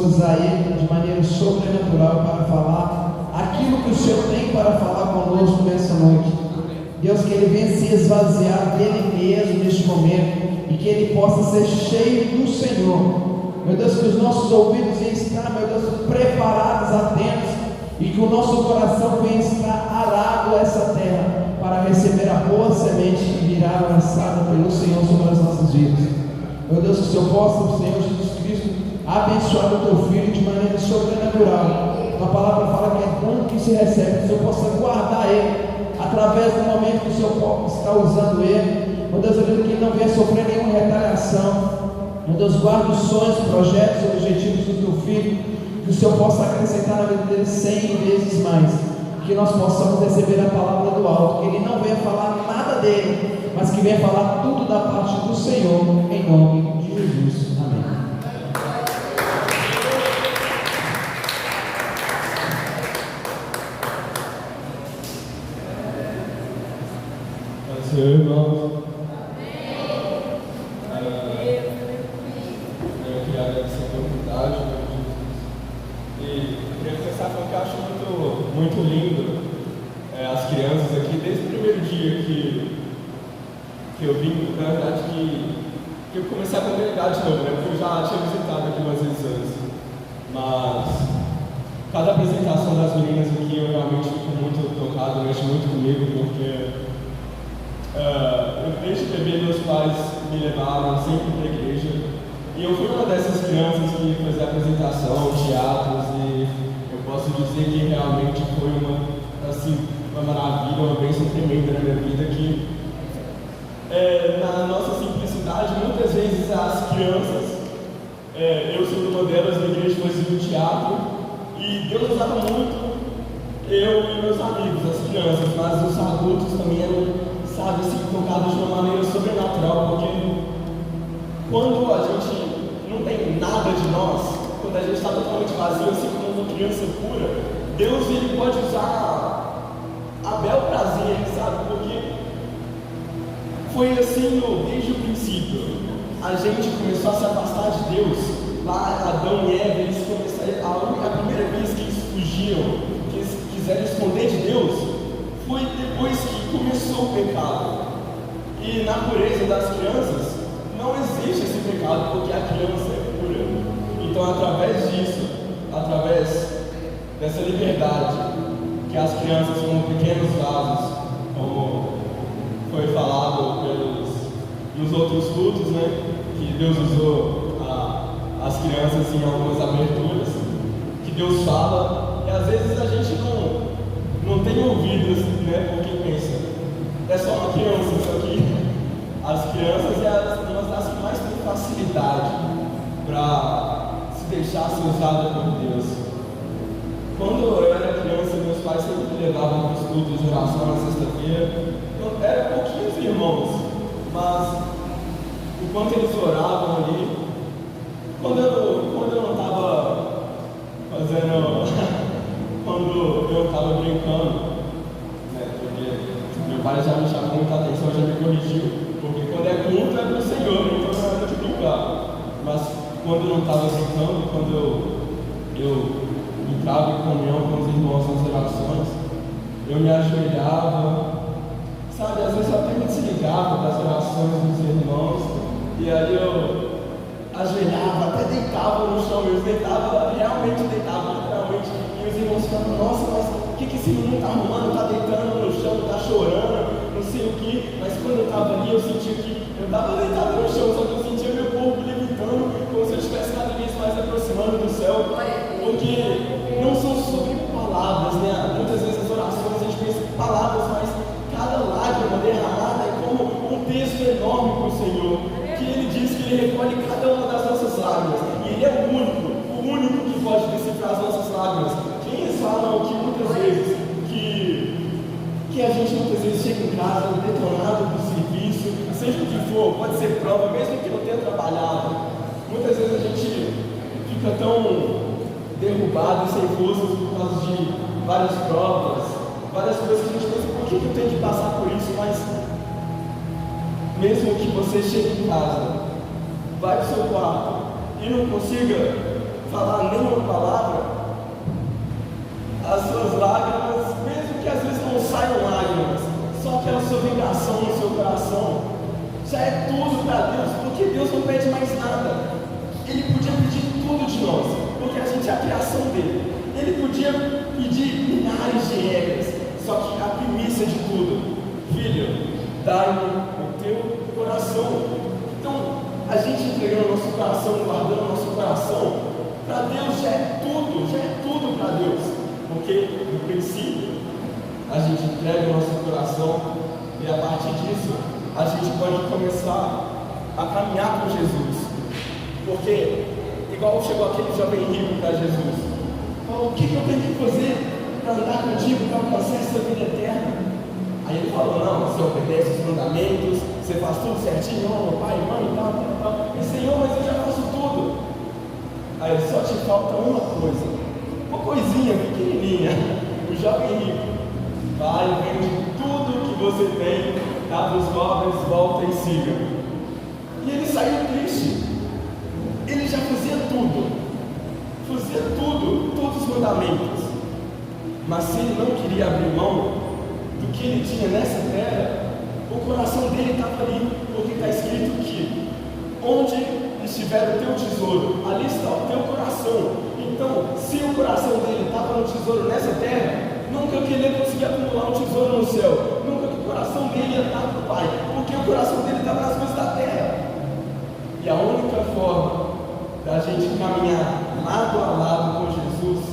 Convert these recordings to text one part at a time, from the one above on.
usar ele de maneira sobrenatural para falar aquilo que o Senhor tem para falar conosco nessa noite. Deus, que ele venha se esvaziar dele mesmo neste momento e que ele possa ser cheio do Senhor. Meu Deus, que os nossos ouvidos venham estar, meu Deus, preparados, atentos, e que o nosso coração venha estar arado a essa terra para receber a boa semente que virá lançada pelo Senhor sobre as nossas vidas. Meu Deus, que o Senhor possa, o Senhor Jesus Cristo, abençoar o teu filho de maneira sobrenatural. A palavra fala que é dom que se recebe, que o Senhor possa guardar ele através do momento que o Senhor está usando ele. Meu Deus, eu digo que ele não venha sofrer nenhuma retaliação. Meu Deus, guarda os sonhos, projetos, objetivos do teu filho, que o Senhor possa acrescentar na vida dele 100 vezes mais, que nós possamos receber a palavra do alto, que ele não venha falar nada dele, mas que venha falar tudo da parte do Senhor, em nome de Jesus. Amém. Pode ser, irmãos. Muito lindo as crianças aqui, desde o primeiro dia que eu vim, na verdade que eu comecei a congregar de novo, né? Porque eu já tinha visitado aqui umas vezes antes, mas cada apresentação das meninas aqui eu realmente fico muito tocado, mexe muito comigo, porque eu desde bebê meus pais me levaram sempre para a igreja, e eu fui uma dessas crianças que fazia apresentação, teatros, e posso dizer que realmente foi uma maravilha, uma bênção tremenda na minha vida, que na nossa simplicidade, muitas vezes as crianças, eu sendo uma delas na igreja, fazia teatro, e Deus usava muito eu e meus amigos, as crianças, mas os adultos também eram, sabe, assim, tocados de uma maneira sobrenatural, porque quando a gente não tem nada de nós, quando a gente está totalmente vazio, assim como uma criança pura, Deus ele pode usar a bel prazer, sabe? Porque foi assim desde o princípio. A gente começou a se afastar de Deus. Lá, Adão e Eva, eles começaram, a primeira vez que eles fugiram, que eles quiseram esconder de Deus, foi depois que começou o pecado. E na pureza das crianças, não existe esse pecado, porque a criança é pura. Então, através disso, através dessa liberdade, que as crianças são pequenos vasos, como foi falado nos outros cultos, né, que Deus usou as crianças em algumas aberturas, que Deus fala, e às vezes a gente não tem ouvidos, né, porque pensa, é só uma criança, só que as crianças elas das que mais têm facilidade para deixar ser usada por Deus. Quando eu era criança, meus pais sempre me levavam para os cultos de oração na sexta-feira. Eram pouquinhos irmãos, mas o quanto eles oravam ali, quando eu não estava fazendo, quando eu estava brincando, né, porque meu pai já me chamou muita atenção, já me corrigiu, porque quando é culto é do Senhor, então não é hora de brincar. Mas quando eu não estava brincando, quando eu entrava em comunhão com os irmãos nas orações, eu me ajoelhava, sabe, às vezes eu até me desligava das orações dos irmãos, e aí eu ajoelhava, até deitava no chão, eu deitava, realmente deitava, literalmente, e os irmãos ficavam, nossa, mas o que esse menino está arrumando? Está deitando no chão, está chorando, não sei o que, mas quando eu estava ali, eu sentia que eu estava deitado no chão, só que eu sentia meu corpo levitando, como se eu estivesse cada vez mais aproximando do céu, porque não são sobre palavras, né? Muitas vezes as orações a gente pensa em palavras, mas cada lágrima derramada é como um peso enorme para o Senhor, que Ele diz que Ele recolhe cada uma das nossas lágrimas, e Ele é o único que pode decifrar as nossas lágrimas. Quem falam que muitas vezes que a gente muitas vezes chega em casa detonado do serviço, seja o que for, pode ser prova, mesmo que não tenha trabalhado, muitas vezes a gente fica tão derrubado e sem forças por causa de várias provas, várias coisas que a gente pensa, por que eu tenho que passar por isso? Mas mesmo que você chegue em casa, vai para o seu quarto e não consiga falar nem adoração no seu coração, já é tudo para Deus, porque Deus não pede mais nada. Ele podia pedir tudo de nós, porque a gente é a criação dele. Ele podia pedir milhares de regras, só que a primícia de tudo: filho, dá-me o teu coração. Então, a gente entregando o nosso coração, guardando o nosso coração, para Deus já é tudo para Deus, porque no princípio a gente entrega o nosso coração e a partir disso a gente pode começar a caminhar com Jesus. Porque, igual chegou aquele jovem rico para Jesus, falou: o que eu tenho que fazer para andar contigo, para alcançar essa vida eterna? Aí ele falou: não, você obedece os mandamentos, você faz tudo certinho, não, pai, mãe, tal. E Senhor, mas eu já faço tudo. Aí só te falta uma coisa, uma coisinha pequenininha. O jovem rico: vai, vende tudo que você tem, dá para os pobres, volta e siga. E ele saiu triste. Ele já fazia tudo, todos os mandamentos. Mas se ele não queria abrir mão do que ele tinha nessa terra, o coração dele estava ali, porque está escrito que onde estiver o teu tesouro, ali está o teu coração. Então, se o coração dele estava no tesouro nessa terra, nunca que ele ia conseguir acumular um tesouro no céu, nunca que o coração dele ia estar para o Pai, porque o coração dele estava nas coisas da terra. E a única forma da gente caminhar lado a lado com Jesus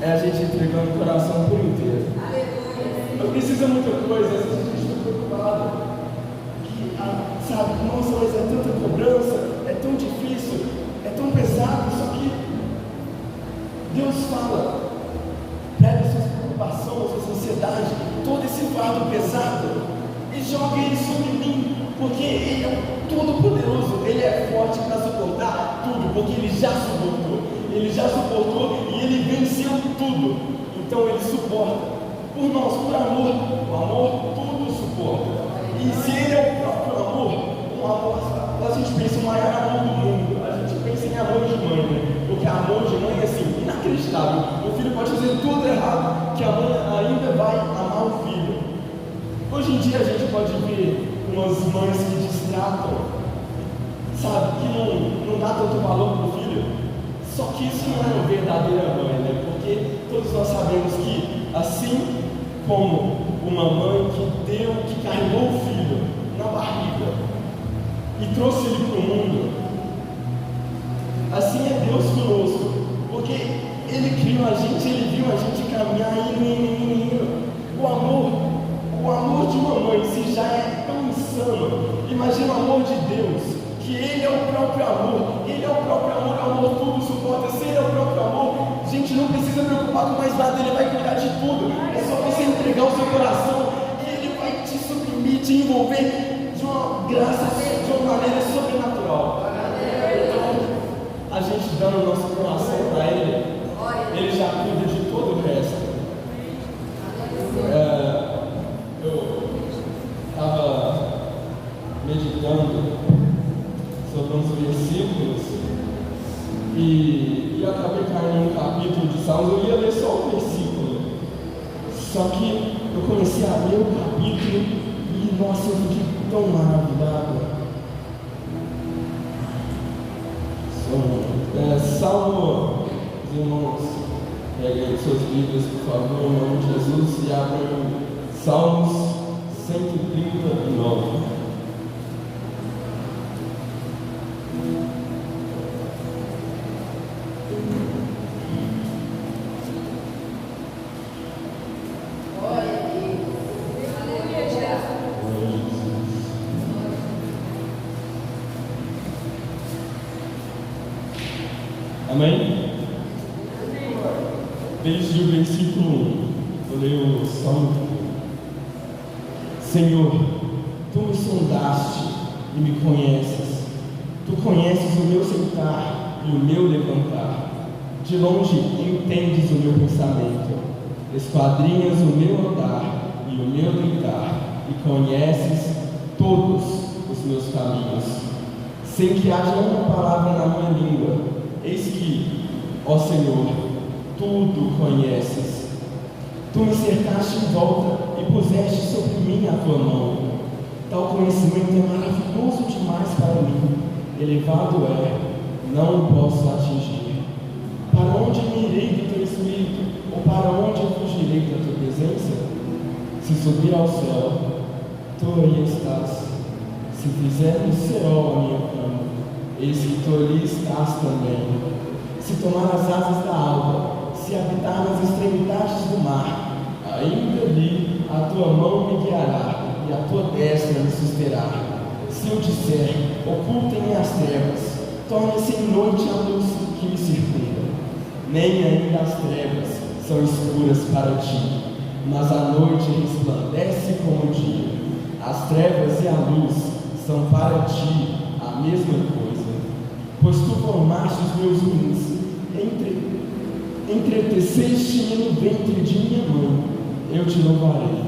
é a gente entregando o coração por inteiro. Não precisa muita coisa, às vezes a gente está preocupado que, sabe, nossa, mas é tanta cobrança, é tão difícil, é tão pesado. Só que Deus fala: pega suas preocupações, suas ansiedades, todo esse fardo pesado e joga ele sobre mim, porque Ele é todo-poderoso, Ele é forte para suportar tudo, porque Ele já suportou e Ele venceu tudo. Então Ele suporta por nós, por amor. O amor tudo suporta. E se Ele é o próprio amor, um amor, a gente pensa o maior amor do mundo, a gente pensa em amor de mãe, né? Porque amor de mãe é assim, inacreditável. O filho pode fazer tudo errado, que a mãe ainda vai amar o filho. Hoje em dia a gente pode ver umas mães que destratam, sabe, que não dá tanto valor para o filho. Só que isso não é uma verdadeira mãe, né? Porque todos nós sabemos que, assim como uma mãe que carregou o filho na barriga e trouxe ele para o mundo, assim é Deus conosco, porque Ele criou a gente, Ele viu a gente caminhar indo. O amor de uma mãe, se já é tão insano, imagina o amor de Deus, que Ele é o próprio amor, Ele é o próprio amor, o amor tudo suporta. Se Ele é o próprio amor, a gente não precisa preocupar com mais nada, Ele vai cuidar de tudo. É só você entregar o seu coração e Ele vai te suprimir, te envolver de uma graça, de uma maneira sobrenatural. Então, a gente dando o nosso coração para Ele, Ele já cuida de todo o resto. Eu estava meditando sobre uns versículos e eu acabei caindo no capítulo de Salmos. Eu ia ler só o versículo, só que eu comecei a ler o capítulo e, nossa, eu fiquei tão maravilhado. Salmo, os irmãos, peguem suas Bíblias, por favor, em nome de Jesus, e abram Salmos 139. Amém? Desde o versículo 1, eu leio o Salmo. Senhor, Tu me sondaste e me conheces. Tu conheces o meu sentar e o meu levantar. De longe entendes o meu pensamento. Esquadrinhas o meu andar e o meu deitar, e conheces todos os meus caminhos. Sem que haja uma palavra na minha língua, eis que, ó Senhor, tudo conheces. Tu me cercaste em volta e puseste sobre mim a tua mão. Tal conhecimento é maravilhoso demais para mim. Elevado é, não o posso atingir. Para onde me irei do teu espírito? Ou para onde eu fugirei da tua presença? Se subir ao céu, tu aí estás. Se fizer no céu a minha cama, eis que tu ali estás também. Se tomar as asas da alva, se habitar nas extremidades do mar, ainda ali a tua mão me guiará e a tua destra me susterá. Se eu disser, ocultem-me as trevas, torne-se em noite a luz que me circunda. Nem ainda as trevas são escuras para ti, mas a noite resplandece como o dia. As trevas e a luz são para ti a mesma coisa. Pois tu formaste os meus rins, entreteceste-me no ventre de minha mãe. Eu te louvarei,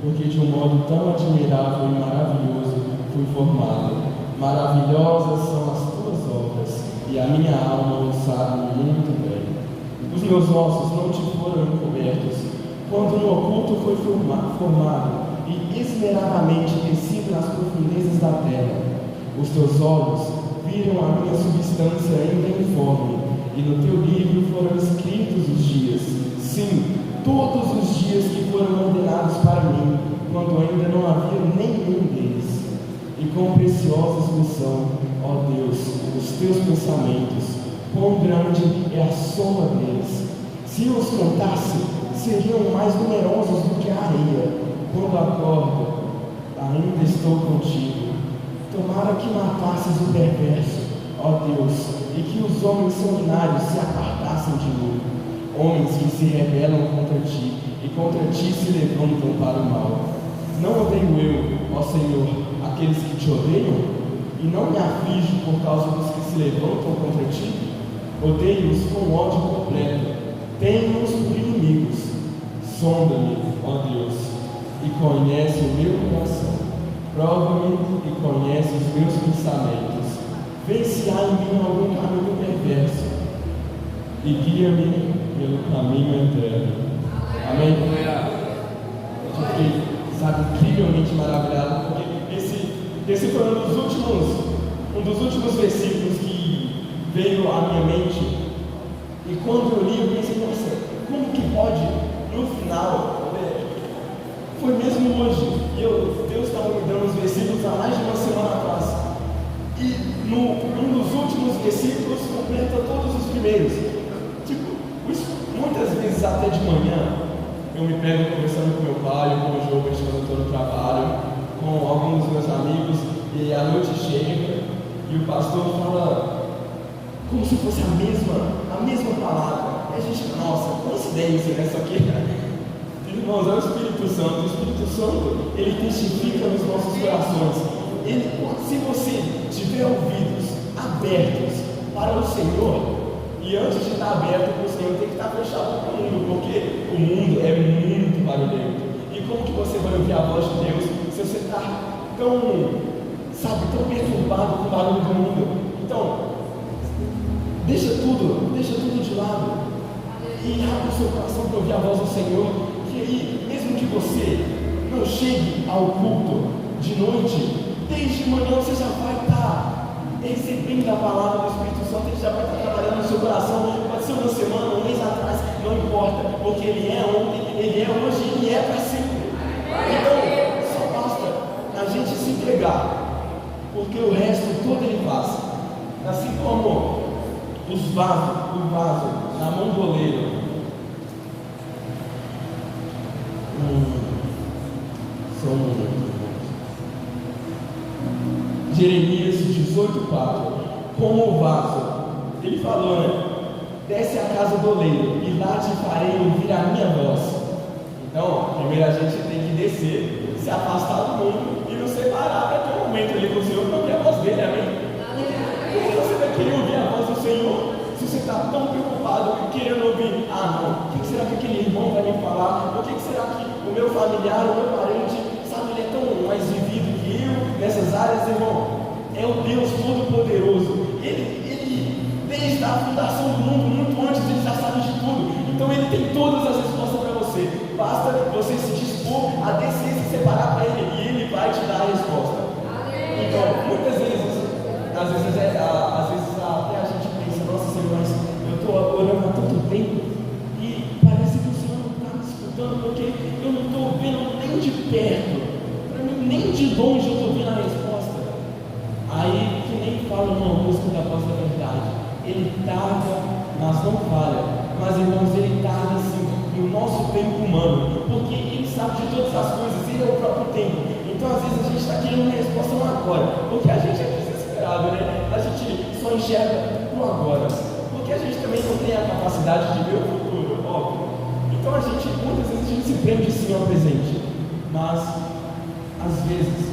porque de um modo tão admirável e maravilhoso fui formado. Maravilhosas são as tuas obras, e a minha alma o sabe muito bem. Os meus ossos não te foram encobertos, quando no oculto foi formado e esmeradamente tecido nas profundezas da terra. Os teus olhos viram a minha substância ainda informe, e no teu livro foram escritos os dias, sim, todos os dias que foram ordenados para mim, quando ainda não havia nenhum deles. E quão preciosos me são, ó Deus, os teus pensamentos, quão grande é a soma deles. Se eu os contasse, seriam mais numerosos do que a areia. Quando acordo, ainda estou contigo. Tomara que matasses o perverso, ó Deus, e que os homens sanguinários se apartassem de mim. Homens que se rebelam contra ti, e contra ti se levantam para o mal. Não odeio eu, ó Senhor, aqueles que te odeiam? E não me aflijo por causa dos que se levantam contra ti? Odeio-os com ódio completo, tenho-os por inimigos. Sonda-me, ó Deus, e conhece o meu coração. Prova-me e conhece os meus pensamentos. Vê se há em mim algum caminho perverso, e guia-me pelo caminho eterno. Amém? Eu fiquei, incrivelmente maravilhado, porque esse foi um dos últimos versículos que veio à minha mente. E quando eu li, eu pensei, nossa, como que pode, no final, foi mesmo hoje, Deus estava me dando os versículos há mais de uma semana atrás, e um dos últimos versículos completa todos os primeiros. Tipo, muitas vezes até de manhã, eu me pego conversando com meu pai, com o João, quando eu estou no trabalho, com alguns dos meus amigos, e a noite chega, e o pastor fala como se fosse a mesma palavra. E a gente, nossa, coincidência nessa aqui. Irmãos, é o Espírito Santo. O Espírito Santo, ele testifica nos nossos corações. Se você tiver ouvidos abertos para o Senhor, e antes de estar aberto para o Senhor, tem que estar fechado para o mundo, porque o mundo é muito barulhento. E como que você vai ouvir a voz de Deus se você está tão perturbado com o barulho do mundo? Então, deixa tudo de lado e abre o seu coração para ouvir a voz do Senhor, que aí, mesmo que você não chegue ao culto de noite, desde manhã você já vai estar recebendo a palavra do Espírito Santo, ele já vai estar trabalhando no seu coração. Pode ser uma semana, um mês atrás, não importa, porque ele é ontem, ele é hoje e ele é para sempre. Então, só basta a gente se entregar, porque o resto todo ele faz. Assim como o vaso na mão do oleiro. Só um momento. Jeremias 18:4. Como o vaso, ele falou, né? Desce à casa do oleiro e lá te farei ouvir a minha voz. Então, primeiro a gente tem que descer, se afastar do mundo e nos separar para ter um momento ali com o Senhor para ouvir a voz dele, amém? Porque você vai querer ouvir a voz do Senhor se você está tão preocupado querendo ouvir, não, o que será que aquele irmão vai me falar? O que será que o meu familiar, o meu parente, sabe, ele é tão mais vivido que eu nessas áreas, irmão? É o Deus Todo-Poderoso. Ele, desde a fundação do mundo, muito antes, ele já sabe de tudo. Então ele tem todas as respostas para você. Basta muitas vezes, às vezes até a gente pensa, nossa Senhor, mas eu estou orando há tanto tempo e parece que o Senhor não está me escutando, porque eu não estou vendo nem de perto, para mim nem de longe eu estou vendo a resposta. Aí que nem fala uma música da voz da verdade, ele tarda, mas não falha, mas irmãos, ele tarda assim, no nosso tempo humano, porque ele sabe de todas as coisas, ele é o próprio tempo. Então às vezes a gente está querendo uma resposta no agora, porque a gente é desesperado, né? A gente só enxerga no agora, porque a gente também não tem a capacidade de ver o futuro, óbvio. Então muitas vezes a gente se prende sim ao presente, mas às vezes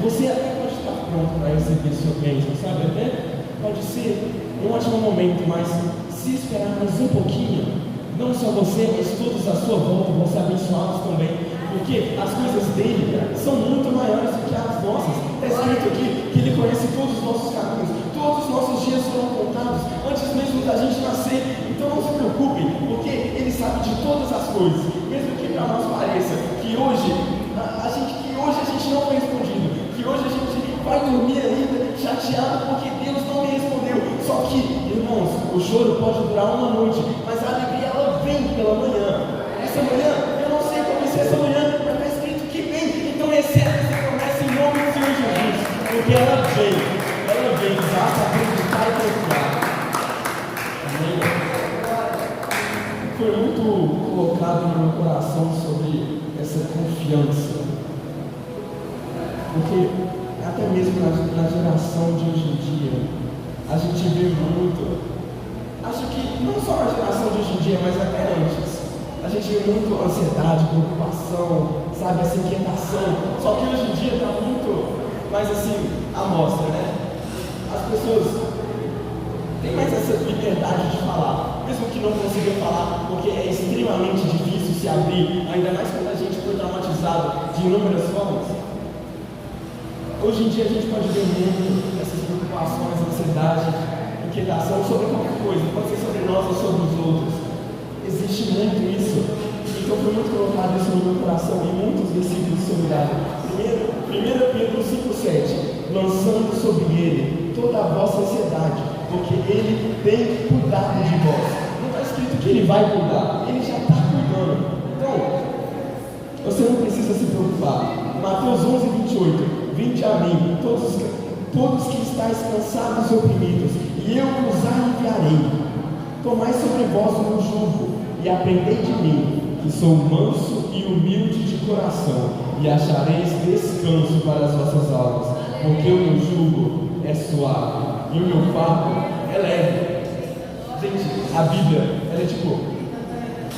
você até pode estar pronto para receber sua bênção, sabe? Até pode ser um ótimo momento, mas se esperar mais um pouquinho, não só você, mas todos à sua volta vão ser abençoados também, porque as coisas dele são muito maiores do que as nossas. Está escrito aqui que ele conhece todos os nossos caminhos, todos os nossos dias foram contados antes mesmo da gente nascer. Então não se preocupe, porque ele sabe de todas as coisas, mesmo que para nós pareça que hoje a gente não foi respondido, que hoje a gente vai dormir ainda chateado porque Deus não me respondeu. Só que, irmãos, o choro pode durar uma noite, mas a alegria ela vem pela manhã. Essa manhã, eu não sei como vai ser essa manhã, mas está escrito que vem. Então recebe essa promessa em nome do Senhor Jesus, porque ela vem, basta acreditar e confiar. Amém? Foi muito colocado no meu coração sobre essa confiança, porque até mesmo na geração de hoje em dia, a gente vê muito, acho que não só na geração de hoje em dia, mas até antes, a gente vê muito ansiedade, preocupação, sabe, essa inquietação. Só que hoje em dia está muito mais assim, à mostra, né? As pessoas têm mais essa liberdade de falar, mesmo que não consigam falar, porque é extremamente difícil se abrir, ainda mais quando a gente foi traumatizado de inúmeras formas. Hoje em dia a gente pode ver muito essas preocupações, ansiedade, inquietação sobre qualquer coisa, pode ser sobre nós ou sobre os outros. Existe muito isso. Então foi muito colocado isso no meu coração em muitos versículos sobre a 1 Pedro 5,7, lançando sobre ele toda a vossa ansiedade, porque ele tem cuidado de vós. Não está escrito que ele vai cuidar, ele já está cuidando. Então, você não precisa se preocupar. Mateus 11:28. Vinde a mim, todos que estáis cansados e oprimidos, e eu vos aliviarei. Tomai sobre vós o meu jugo, e aprendei de mim, que sou manso e humilde de coração, e achareis descanso para as vossas almas, porque o meu jugo é suave, e o meu fardo é leve. Gente, a Bíblia, ela é tipo,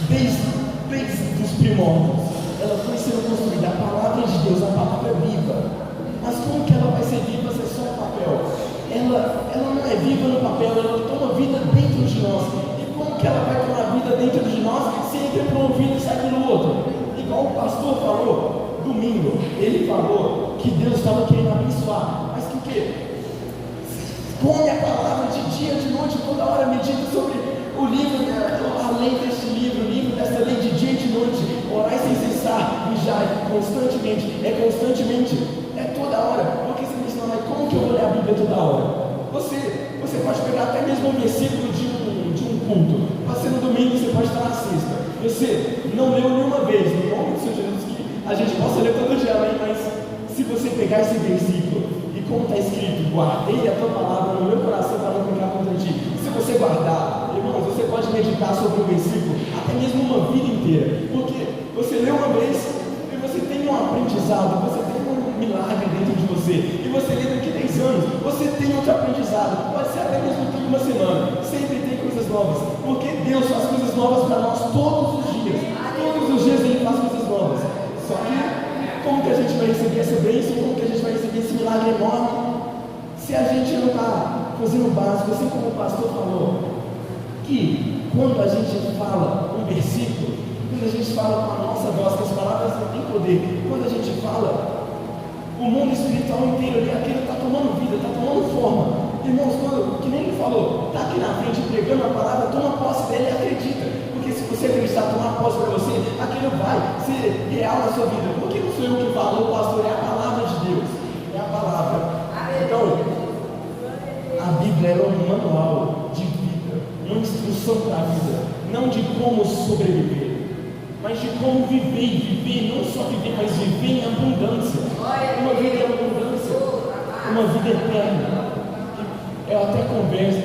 desde os primórdios, ela foi sendo construída, a palavra de Deus, a palavra é viva. Mas como que ela vai ser viva se é só um papel? Ela não é viva no papel, ela toma vida dentro de nós. E como que ela vai tomar vida dentro de nós se entra por um ouvido e sai pelo outro? Igual o pastor falou, domingo, ele falou que Deus estava querendo abençoar, mas que o quê? Come a palavra de dia, de noite, toda hora medita sobre o livro, a lei deste livro, o livro desta lei de dia e de noite, orai sem cessar, vigiai constantemente, é toda hora, porque você diz, mas como que eu vou ler a Bíblia toda hora? Você pode pegar até mesmo um versículo de um culto, pode ser no domingo, você pode estar na sexta, você não leu nenhuma vez, no nome do Senhor Jesus, que a gente possa ler todo dia, mas se você pegar esse versículo, e como está escrito, guardei a tua palavra no meu coração para não pecar contra ti, se você guardar, irmãos, você pode meditar sobre o versículo, até mesmo uma vida inteira, porque você lê uma vez, e você tem um aprendizado, você tem um milagre dentro de você, e você lê daqui 10 anos, você tem outro aprendizado, pode ser até mesmo daqui uma semana, sempre tem coisas novas, porque Deus faz coisas novas para nós todos os dias Ele faz coisas novas. Só que, como que a gente vai receber essa bênção, como que a gente vai receber esse milagre enorme, se a gente não está fazendo o básico, assim como o pastor falou, que quando a gente fala um versículo, quando a gente fala com a nossa voz, que as palavras não têm poder, quando a gente fala, o mundo espiritual inteiro ali, aquilo está tomando vida, está tomando forma. Irmãos, que nem ele falou, está aqui na frente pregando a palavra, toma posse dele e acredita. Porque se você acreditar, tomar posse para você, aquilo vai ser real na sua vida. Porque não sou eu que falo, o pastor, é a palavra de Deus. É Bíblia era um manual de vida, uma instrução para a vida, não de como sobreviver, mas de como viver, e viver, não só viver, mas viver em abundância, uma vida em abundância, uma vida eterna. Eu até converso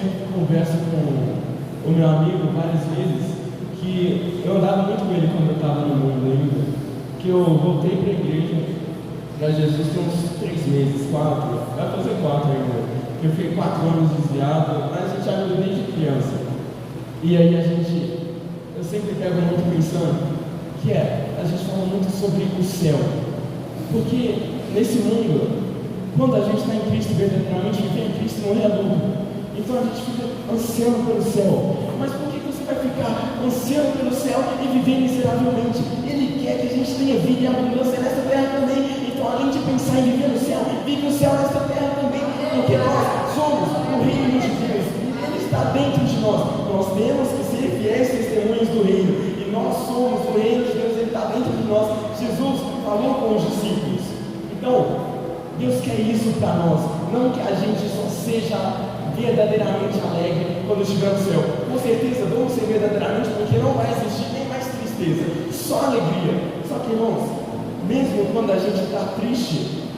com o meu amigo várias vezes, que eu andava muito com ele quando eu estava no mundo ainda, que eu voltei para a igreja, para Jesus tem uns 3 meses, 4, vai fazer 4 ainda, eu fiquei 4 anos desviado, mas a gente ajuda desde criança. E aí eu sempre pego muito pensando, a gente fala muito sobre o céu, porque nesse mundo, quando a gente está em Cristo verdadeiramente, viver em Cristo não é adulto. Então a gente fica ansiando pelo céu. Mas por que você vai ficar ansiando pelo céu e viver miseravelmente? Ele quer que a gente tenha vida e abundância nessa terra também. Então, além de pensar em viver no céu, vive o céu nessa terra também. Porque nós somos o reino de Deus. Ele está dentro de nós. Nós temos que ser fiéis testemunhas do reino. E nós somos o reino de Deus. Ele está dentro de nós. Jesus falou com os discípulos. Então, Deus quer isso para nós, não que a gente só seja verdadeiramente alegre quando estiver no céu. Com certeza vamos ser verdadeiramente, porque não vai existir nem mais tristeza, só alegria. Só que, irmãos, mesmo quando a gente está triste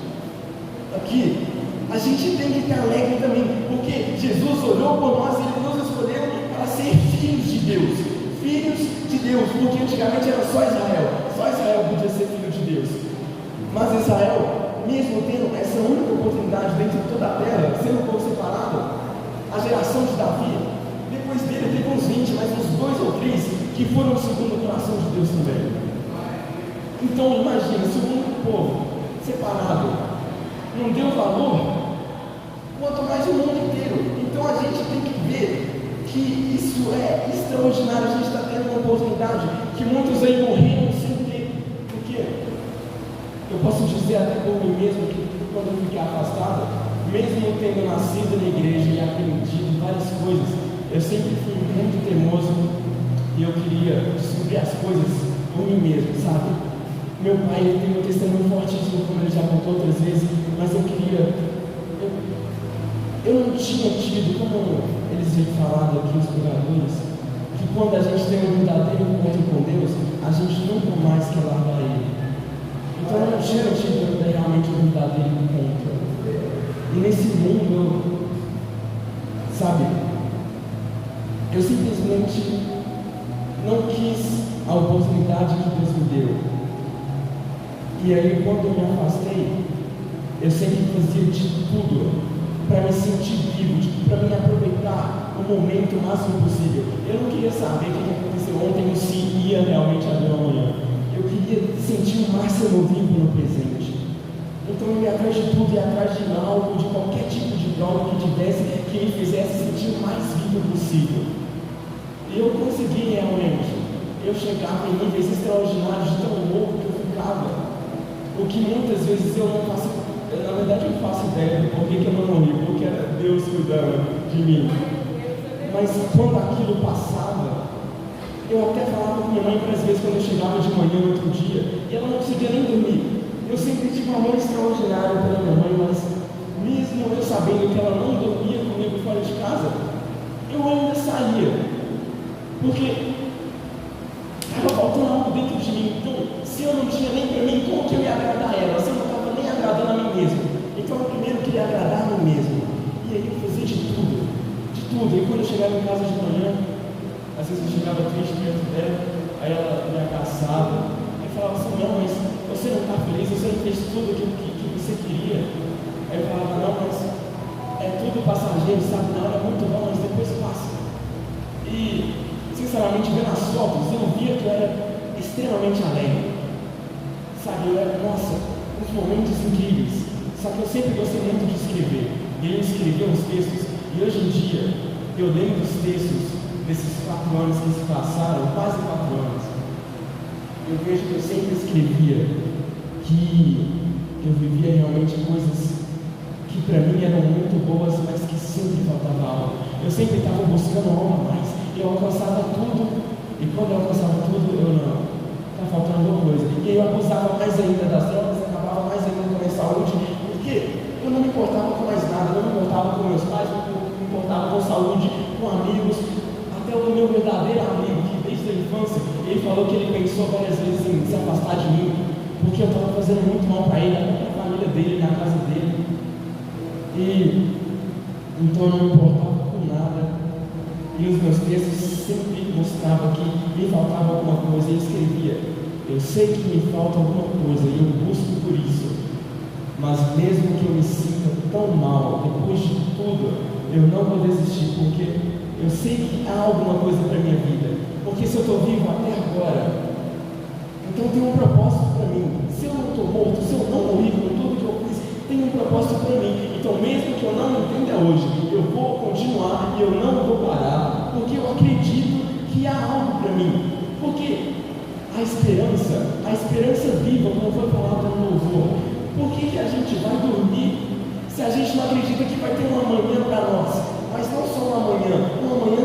aqui, a gente tem que estar alegre também, porque Jesus olhou por nós e Ele nos escolheu para ser filhos de Deus. Filhos de Deus, porque antigamente era só Israel podia ser filho de Deus. Mas Israel, mesmo tendo essa única oportunidade dentro de toda a terra, sendo um povo separado, a geração de Davi, depois dele teve uns 20, mas uns 2 ou 3 que foram segundo o coração de Deus também. Então imagina, se o único povo separado não deu valor, quanto mais o mundo inteiro. Então a gente tem que ver que isso é extraordinário. A gente está tendo uma oportunidade que muitos aí morreram sem ter. Por quê? Eu posso dizer até por mim mesmo que quando eu fiquei afastado, mesmo tendo nascido na igreja e aprendido várias coisas, eu sempre fui muito teimoso e eu queria descobrir as coisas por mim mesmo, sabe? Meu pai tem um testemunho fortíssimo, como ele já contou outras vezes, mas eu não tinha tido, como eles vêm falado aqui, os pregadores, que quando a gente tem um verdadeiro encontro com Deus, a gente nunca mais quer largar Ele. Então eu não tinha tido realmente um verdadeiro encontro. E nesse mundo, sabe, eu simplesmente não quis a oportunidade que Deus me deu. E aí, quando eu me afastei, eu sempre fazia de tudo para me sentir vivo, para me aproveitar o momento o máximo possível. Eu não queria saber o que aconteceu ontem ou se ia realmente haver amanhã. Eu queria sentir o máximo vivo no presente. Então eu ia atrás de tudo, ia atrás de álcool, de qualquer tipo de droga que tivesse, que me fizesse sentir o mais vivo possível. E eu consegui realmente. Eu chegava em níveis extraordinários de tão louco que eu ficava. O que muitas vezes eu não faço, na verdade eu faço ideia do porquê que eu não morri, porque era Deus cuidando de mim. Mas quando aquilo passava, eu até falava com minha mãe várias vezes quando eu chegava de manhã no outro dia, e ela não conseguia nem dormir. Eu sempre tive um amor extraordinário pela minha mãe, mas mesmo eu sabendo que ela não dormia comigo fora de casa, eu ainda saía, porque estava faltando algo dentro de mim. Então, se eu não tinha nem para mim, como que eu ia agradar ela? Se eu não estava nem agradando a mim mesmo. Então eu primeiro queria agradar a mim mesmo. E aí eu fazia de tudo. E quando eu chegava em casa de manhã, às vezes eu chegava triste perto dela, aí ela me abraçava, aí falava assim, não, mas você não está feliz, você não fez tudo aquilo que você queria. Aí eu falava, não, mas é tudo passageiro, sabe? Na hora é muito bom, mas depois passa. E sinceramente, vendo as fotos, eu via que eu era extremamente alegre. Sabe, eu era, nossa, uns momentos incríveis. Só que eu sempre gostei muito de escrever. E eu escrevia uns textos, e hoje em dia, eu lembro dos textos desses 4 anos que se passaram, quase 4 anos. Eu vejo que eu sempre escrevia que eu vivia realmente coisas que para mim eram muito boas, mas que sempre faltava algo. Eu sempre estava buscando algo a mais. Eu alcançava tudo, e quando eu alcançava tudo, eu não, está faltando alguma coisa. E eu abusava mais ainda das drogas, acabava mais ainda com a minha saúde, porque eu não me importava com mais nada, eu não me importava com meus pais, não me importava saúde, com amigos, até o meu verdadeiro amigo, que desde a infância, ele falou que ele pensou várias vezes em se afastar de mim, porque eu estava fazendo muito mal para ele, na família dele, na casa dele. E então eu não me importava com nada. E os meus textos sempre mostravam que me faltava alguma coisa, e eu escrevia: eu sei que me falta alguma coisa e eu busco por isso, mas mesmo que eu me sinta tão mal, depois de tudo, eu não vou desistir, porque eu sei que há alguma coisa para a minha vida, porque se eu estou vivo até agora, então tem um propósito para mim. Se eu não estou morto, se eu não morri com tudo que eu fiz, tem um propósito para mim. Então mesmo que eu não entenda hoje, eu vou continuar e eu não vou parar, porque eu acredito que há algo para mim. Porque a esperança viva, como foi falado no louvor. Por que a gente vai dormir se a gente não acredita que vai ter um amanhã para nós? Mas não só um amanhã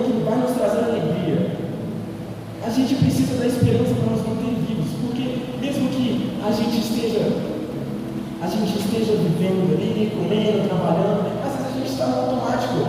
que vai nos trazer alegria. A gente precisa da esperança para nos manter vivos, porque mesmo que a gente esteja vivendo ali, comendo, trabalhando, às vezes a gente está no automático.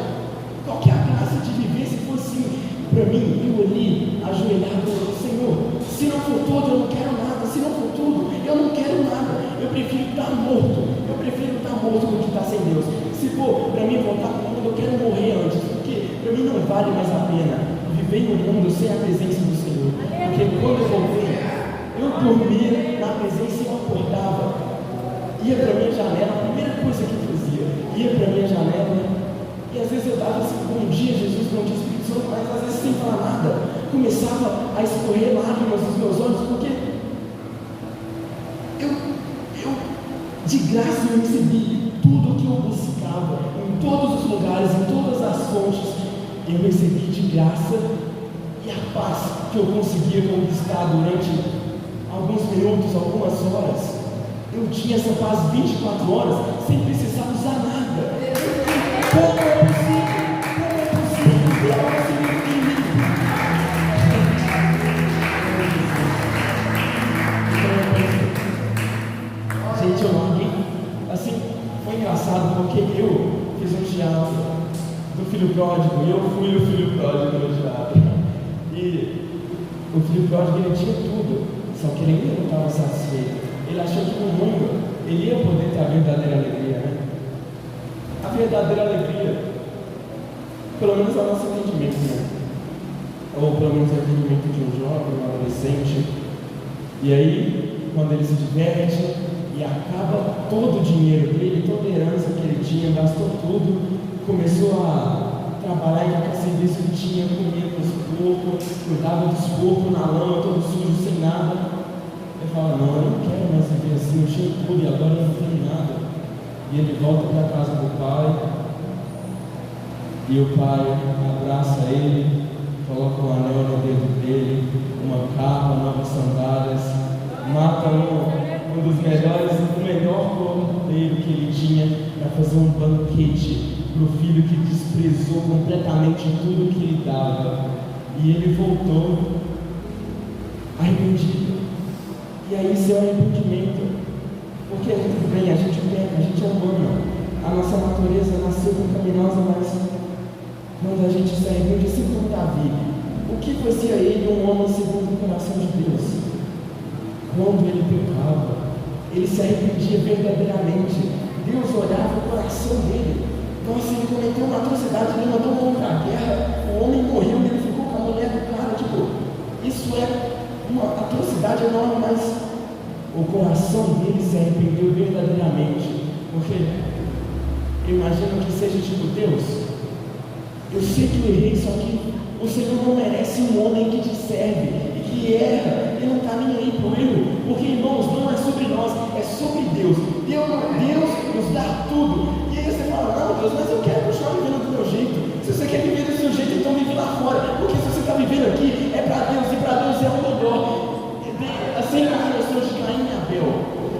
Qual que é a graça de viver se for assim? Para mim, eu ali, ajoelhado, Senhor, se não for tudo, eu não quero nada. Se não for tudo, eu não quero nada. Eu prefiro estar morto. Eu prefiro estar morto do que estar sem Deus. Se for para mim voltar para o mundo, eu quero morrer antes, porque para mim não vale mais a pena viver no mundo sem a presença do Senhor. Porque quando eu voltei, eu dormia na presença e eu acordava. Ia para a minha janela, a primeira coisa que eu fazia, ia para a minha janela, e às vezes eu dava assim: bom dia, Jesus, bom dia, Espírito Santo, mas às vezes sem falar nada, começava a escorrer lágrimas dos meus olhos, porque eu de graça eu recebi tudo o que eu buscava, em todos os lugares, em todas as fontes, eu recebi de graça, e a paz que eu conseguia conquistar durante alguns minutos, algumas horas, eu tinha essa paz 24 horas, sem precisar usar nada. Como é possível? Como é possível ter algo assim em mim? Gente, eu larguei. Assim, foi engraçado, porque eu fiz um teatro do Filho Pródigo, e eu fui o Filho Pródigo no teatro. E o Filho Pródigo, ele tinha tudo, só que ele ainda não estava satisfeito. Ele achou que no mundo ele ia poder ter a verdadeira alegria, né? A verdadeira alegria, pelo menos ao nosso entendimento, né? Ou pelo menos ao entendimento de um jovem, um adolescente. E aí, quando ele se diverte e acaba todo o dinheiro dele, toda a herança que ele tinha, gastou tudo, começou a trabalhar em qualquer serviço que tinha, comia com os porcos, cuidava dos porcos na lama, todo sujo, sem nada. Ele fala: não, eu não quero mais viver assim, eu tinha tudo e agora eu não tenho nada. E ele volta para a casa do pai, e o pai abraça ele, coloca um anel no dedo dele, uma capa, novas sandálias, mata um dos melhores, o melhor cordeiro que ele tinha, para fazer um banquete para o filho que desprezou completamente tudo que ele dava. E ele voltou arrependido. E aí isso é um arrependimento, porque a gente peca, a gente é humano, a nossa natureza nasceu pecaminosa, mas quando a gente se arrepende, assim como Davi, o que fazia ele um homem segundo o coração de Deus? Quando ele pecava, ele se arrependia verdadeiramente. Deus olhava o coração dele. Nossa, ele cometeu uma atrocidade, ele mandou um homem para a guerra, o homem morreu, ele ficou com a mulher do cara, isso é uma atrocidade enorme, mas o coração dele se arrependeu verdadeiramente, porque eu imagino que seja tipo: Deus, eu sei que eu errei, só que o Senhor não merece um homem que te serve e que erra e não está nem aí para o erro, porque, irmãos, não é sobre nós, é sobre Deus. Deus nos dá tudo. E aí você fala: não, Deus, mas eu quero continuar vivendo do meu jeito. Se você quer viver do seu jeito, então vive lá fora, porque se você está vivendo aqui, é para Deus, e para Deus é o melhor. Assim como as pessoas de Caim e Abel,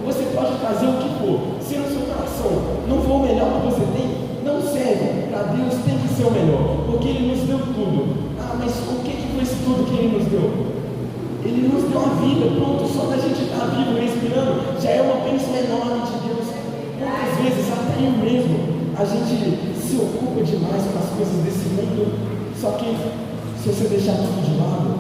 você pode fazer o que for, se no seu coração não for o melhor que você tem, não serve. Para Deus tem que ser o melhor, porque Ele nos deu tudo. Ah, mas o que foi esse tudo que Ele nos deu? Ele nos deu a vida, pronto. Só da gente estar vivo, respirando, já é uma bênção enorme de Deus. Muitas vezes, até eu mesmo, A gente se ocupa demais com as coisas desse mundo, só que se você deixar tudo de lado,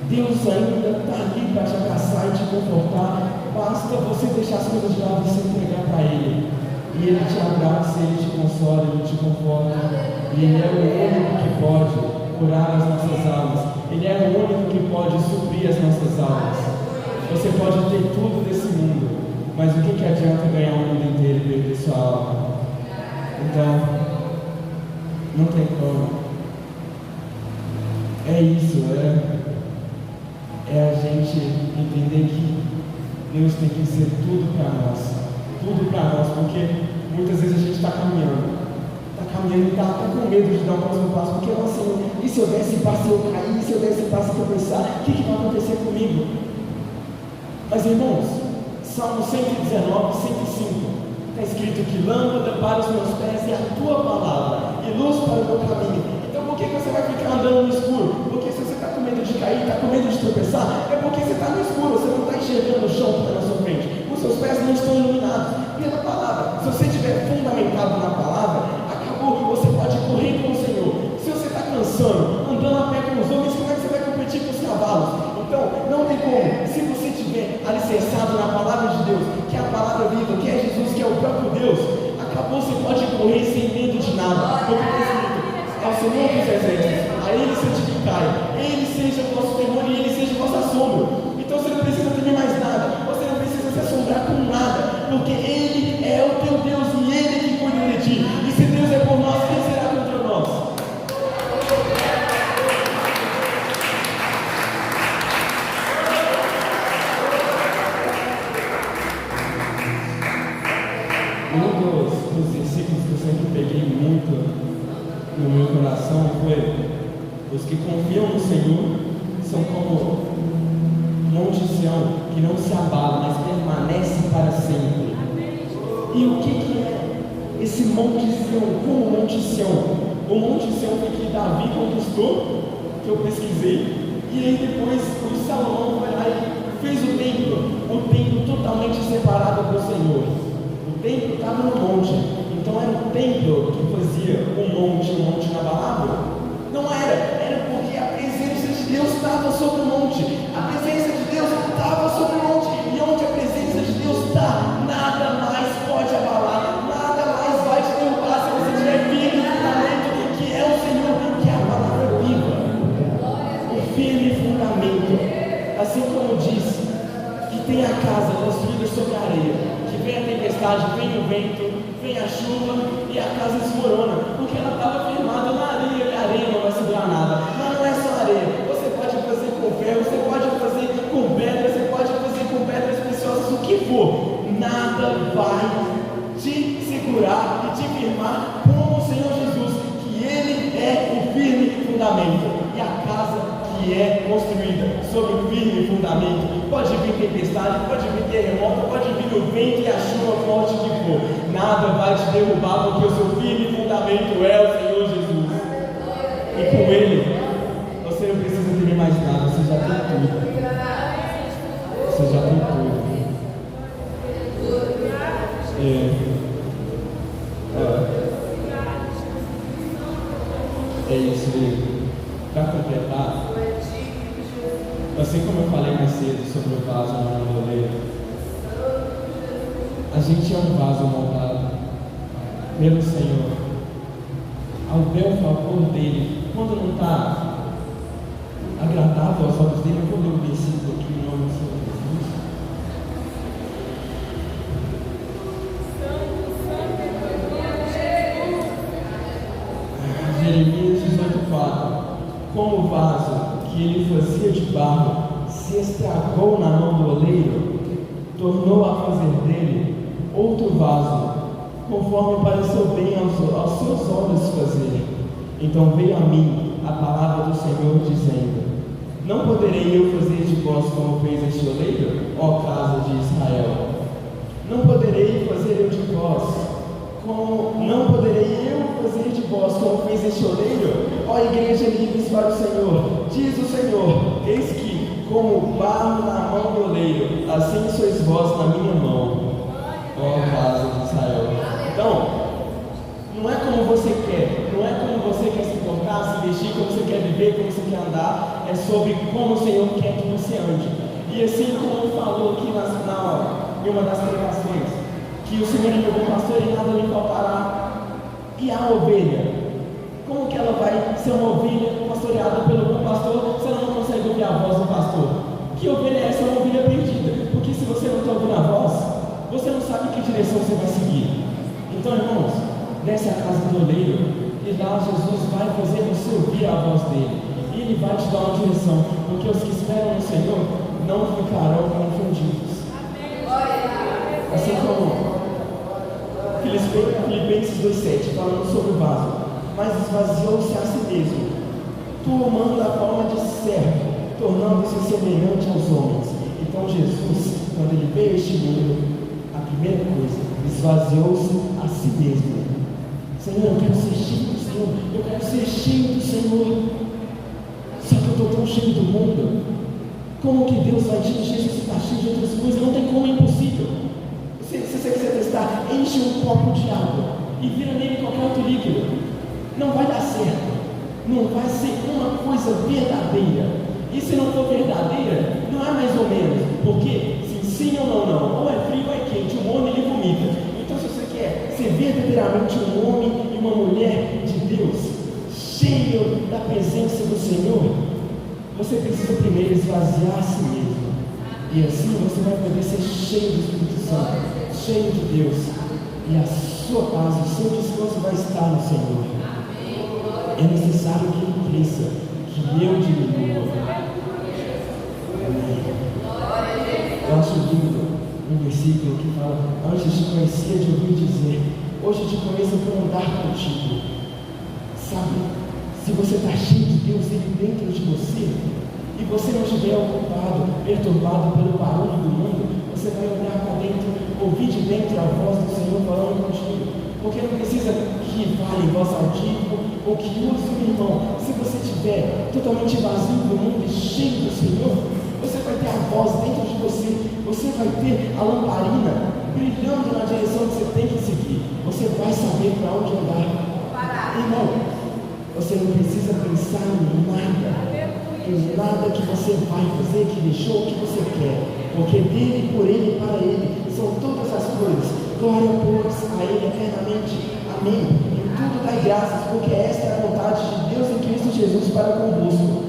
Deus ainda está ali para te abraçar e te confortar. Basta você deixar as coisas de lado e se entregar para Ele. E Ele te abraça, Ele te consola, Ele te conforta. E Ele é o único que pode curar as nossas almas. Ele é o único que pode suprir as nossas almas. Você pode ter tudo desse mundo, mas o que adianta ganhar o mundo inteiro e perder sua alma? Então, não tem como. É isso, é a gente entender que Deus tem que ser tudo para nós, porque muitas vezes a gente está caminhando e está até com medo de dar um próximo passo, porque Senhor, e se eu der esse passo e eu cair, e se eu der esse passo e eu pensar, o que vai acontecer comigo? Mas irmãos, Salmo 119, 105, está escrito que lâmpada para os meus pés é a tua palavra e luz para o meu caminho. Então por que você vai ficar andando no escuro? Porque se você está com medo de cair, está com medo de tropeçar, é porque você está no escuro, você não está enxergando o chão que está na sua frente, os seus pés não estão iluminados pela palavra. Se você estiver fundamentado na palavra, acabou, você pode correr com o Senhor. Se você está cansando, andando a pé com os homens, como é que você vai competir com os cavalos? Então, não tem como. Se você estiver alicerçado na palavra de Deus, que é a palavra viva, que é Jesus, que é o próprio Deus, acabou, você pode correr sem medo de nada. Porque está escrito, ao Senhor dos exércitos, a Ele santificai, Ele seja o vosso temor e Ele seja o vosso assombro. Então você não precisa temer mais nada, você não precisa se assombrar com nada, porque Ele é o teu Deus e Ele que cuida de ti. E se Deus é por nós, quem será contra nós? Um dos versículos que eu sempre peguei muito no meu coração foi: os que confiam no Senhor são como Monte Sião, que não se abala, mas permanece para sempre. E o que é esse Monte Sião? Como o Monte Sião? O Monte Sião foi que Davi conquistou, que eu pesquisei, e aí depois o Salomão foi lá e fez o templo totalmente separado do Senhor. O templo estava no monte, então era o templo que fazia o monte inabalável? Não era porque a presença de Deus estava sobre o monte, a presença de Deus estava sobre o monte, e onde a presença de Deus está, nada mais pode abalar, nada mais vai te derrubar se você tiver firme no fundamento, que é o Senhor, que é a palavra viva, o firme fundamento, assim como diz, que tem a casa construída sobre a areia, vem a tempestade, vem o vento, vem a chuva e a casa desmorona, porque ela estava firmada na areia, e a areia não vai segurar nada. Mas não é só areia, você pode fazer com ferro, você pode fazer com pedra, você pode fazer com pedras preciosas, o que for, nada vai te segurar e te firmar como o Senhor Jesus, que Ele é o firme fundamento, e a casa que é construída sobre o firme fundamento. Pode vir tempestade, pode vir terremoto, pode vir o vento e a chuva forte que for, nada vai te derrubar, porque o seu firme fundamento é o Senhor Jesus. E com Ele você não precisa ter mais nada, você já tem tudo. Você já tem tudo. É isso. Para completar, assim como eu falei mais cedo sobre o vaso na mão do oleiro, a gente é um vaso montado pelo Senhor, ao bel favor dele. Quando não está agradável aos olhos dele, eu vou ler o versículo aqui em nome do Senhor Jesus. Jeremias 18:4. Como o vaso que ele fazia de barro se estragou na mão do oleiro, tornou a fazer dele outro vaso, conforme pareceu bem aos seus olhos fazerem. Então veio a mim a palavra do Senhor, dizendo: não poderei eu fazer de vós como fez este oleiro, ó casa de Israel? Não poderei fazer eu de vós não poderei eu fazer de vós como fez este oleiro, ó igreja livres para o Senhor? Diz o Senhor: eis que, como barro na mão do oleiro, assim sois vós na minha mão, ó casa de Israel. Então, Não é como você quer, não é como você quer se portar, se vestir, como você quer viver, como você quer andar, é sobre como o Senhor quer que você ande. E assim como ele falou aqui em uma das pregações, que o Senhor é meu bom pastor e nada lhe faltará. E a ovelha? Como que ela vai ser uma ovelha pastoreada pelo bom pastor se ela não consegue ouvir a voz do pastor? Que ovelha é essa? Uma ovelha perdida. Porque se você não está ouvindo a voz, você não sabe que direção você vai seguir. Então, irmãos, desce a casa do oleiro e lá Jesus vai fazer você ouvir a voz dele. E ele vai te dar uma direção, porque os que esperam no Senhor não ficarão confundidos. Assim como Filipenses 2,7, falando sobre o vaso. Mas esvaziou-se a si mesmo, tomando a forma de servo, tornando-se semelhante aos homens. Então Jesus, quando ele veio a este mundo, a primeira coisa, esvaziou-se a si mesmo. Senhor, eu quero ser cheio do Senhor, eu quero ser cheio do Senhor. Só que eu estou tão cheio do mundo. Como que Deus vai te encher se você está cheio de outras coisas? Não tem como, é impossível. Se você quiser testar, enche um copo de água e vira nele qualquer outro líquido. Não vai dar certo. Não vai ser uma coisa verdadeira. E se não for verdadeira, não é mais ou menos. Porque sim ou não, ou é frio ou é quente, um homem ele vomita. Então se você quer ser verdadeiramente um homem e uma mulher de Deus, cheio da presença do Senhor, você precisa primeiro esvaziar a si mesmo. E assim você vai poder ser cheio do Espírito Santo, cheio de Deus. E a sua paz, o seu descanso vai estar no Senhor. É necessário que ele cresça, que eu diminua. Amém. Eu acho lindo um versículo que fala: antes te conhecia de ouvir dizer, hoje te conheço por andar contigo. Sabe, se você está cheio de Deus ele dentro de você, e você não estiver ocupado, perturbado pelo barulho do mundo, você vai olhar para dentro, ouvir de dentro a voz do Senhor falando contigo. Porque não precisa que fale em voz altiva ou que use o irmão. Se você estiver totalmente vazio do mundo e cheio do Senhor, você vai ter a voz dentro de você. Você vai ter a lamparina brilhando na direção que você tem que seguir. Você vai saber para onde andar. Irmão, você não precisa pensar em nada que você vai fazer, que deixou, que você quer. Porque dele, por ele e para ele são todas as coisas. Glória, pois, a ele eternamente. Amém. Em tudo dai graças, porque esta é a vontade de Deus em Cristo Jesus para convosco.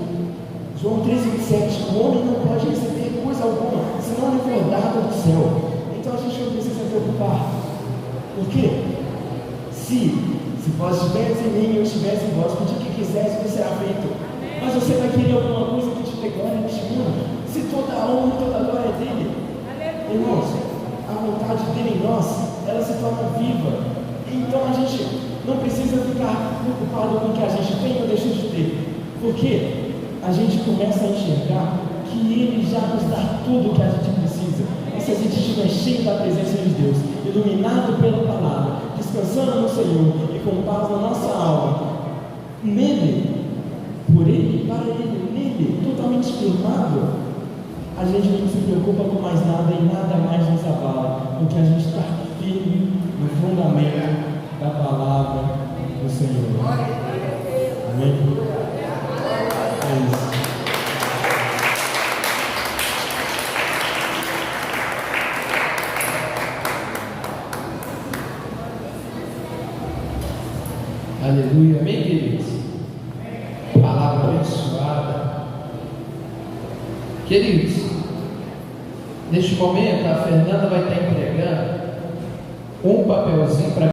João 13,27. O homem não pode receber coisa alguma, se não lhe for dado do céu. Então a gente não precisa se preocupar. Por quê? Se vós estiveres em mim e eu estivesse em vós, pedir o que quiseres, que será feito. Mas você vai querer alguma coisa que te dê glória neste mundo? Se toda a honra e toda a glória é dele. Irmãos, a vontade dele em nós, ela se torna viva. Então a gente não precisa ficar preocupado com o que a gente tem ou deixa de ter. Porque a gente começa a enxergar que ele já nos dá tudo o que a gente precisa. E se a gente estiver cheio da presença de Deus, iluminado pela palavra, descansando no Senhor e com paz na nossa alma, nele, por ele, para ele, nele, totalmente firmado, a gente não se preocupa com mais nada e nada mais nos abala, porque a gente está firme no fundamento da palavra do Senhor. Amém? É isso. Aleluia, amém, queridos? Palavra abençoada. Queridos, neste momento a Fernanda vai estar entregando um papelzinho para